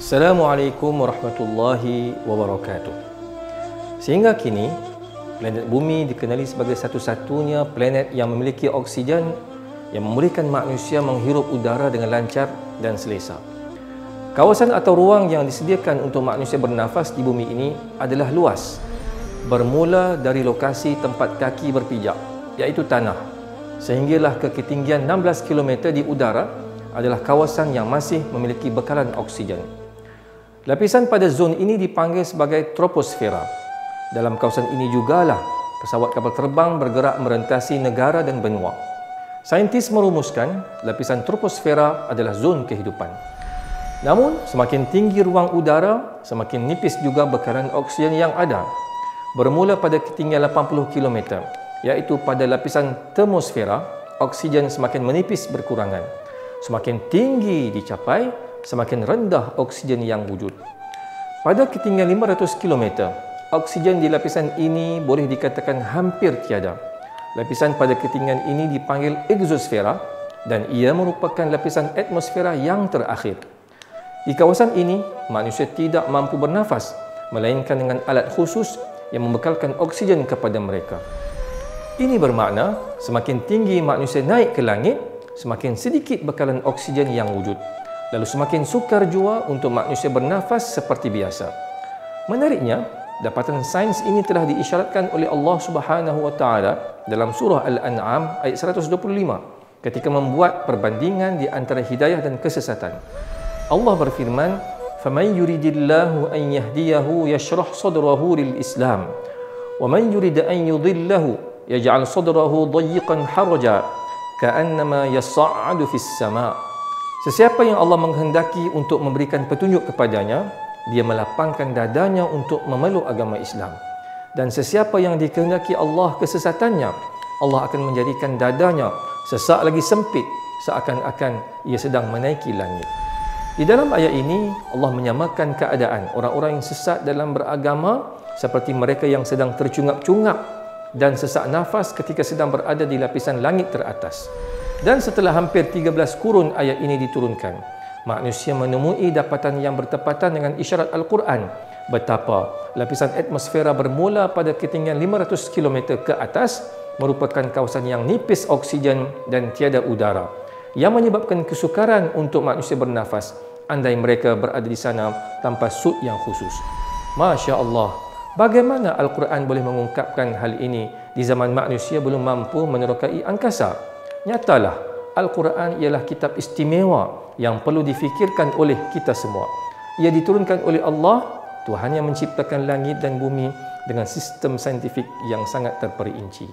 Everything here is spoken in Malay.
Assalamualaikum warahmatullahi wabarakatuh. Sehingga kini, planet Bumi dikenali sebagai satu-satunya planet yang memiliki oksigen yang membolehkan manusia menghirup udara dengan lancar dan selesa. Kawasan atau ruang yang disediakan untuk manusia bernafas di bumi ini adalah luas, bermula dari lokasi tempat kaki berpijak, iaitu tanah, sehinggalah ke ketinggian 16 km di udara adalah kawasan yang masih memiliki bekalan oksigen. Lapisan pada zon ini dipanggil sebagai troposfera. Dalam kawasan ini jugalah pesawat kapal terbang bergerak merentasi negara dan benua. Saintis merumuskan lapisan troposfera adalah zon kehidupan. Namun, semakin tinggi ruang udara, semakin nipis juga bekalan oksigen yang ada. Bermula pada ketinggian 80 km, iaitu pada lapisan termosfera, oksigen semakin menipis berkurangan. Semakin tinggi dicapai, semakin rendah oksigen yang wujud. Pada ketinggian 500 km, oksigen di lapisan ini boleh dikatakan hampir tiada. Lapisan pada ketinggian ini dipanggil exosfera dan ia merupakan lapisan atmosfera yang terakhir. Di kawasan ini, manusia tidak mampu bernafas, melainkan dengan alat khusus yang membekalkan oksigen kepada mereka. Ini bermakna semakin tinggi manusia naik ke langit, semakin sedikit bekalan oksigen yang wujud. Lalu semakin sukar jua untuk manusia bernafas seperti biasa. Menariknya, dapatan sains ini telah diisyaratkan oleh Allah Subhanahu wa taala dalam surah Al-An'am ayat 125 ketika membuat perbandingan di antara hidayah dan kesesatan. Allah berfirman, "Faman yuridillahu an yahdiyahu yashrah sadrahu lil-Islam, wa man yurid an yudhillahu yaj'al sadrahu dayyiqan haraja ka'annama yas'adu fis sama'." Sesiapa yang Allah menghendaki untuk memberikan petunjuk kepadanya, dia melapangkan dadanya untuk memeluk agama Islam. Dan sesiapa yang dikehendaki Allah kesesatannya, Allah akan menjadikan dadanya sesak lagi sempit, seakan-akan ia sedang menaiki langit. Di dalam ayat ini, Allah menyamakan keadaan orang-orang yang sesat dalam beragama seperti mereka yang sedang tercungap-cungap dan sesak nafas ketika sedang berada di lapisan langit teratas. Dan setelah hampir 13 kurun ayat ini diturunkan, manusia menemui dapatan yang bertepatan dengan isyarat Al-Quran betapa lapisan atmosfera bermula pada ketinggian 500 km ke atas merupakan kawasan yang nipis oksigen dan tiada udara, yang menyebabkan kesukaran untuk manusia bernafas andai mereka berada di sana tanpa suit yang khusus. Masya Allah, bagaimana Al-Quran boleh mengungkapkan hal ini di zaman manusia belum mampu menerokai angkasa? Nyatalah, Al-Quran ialah kitab istimewa yang perlu difikirkan oleh kita semua. Ia diturunkan oleh Allah, Tuhan yang menciptakan langit dan bumi dengan sistem saintifik yang sangat terperinci.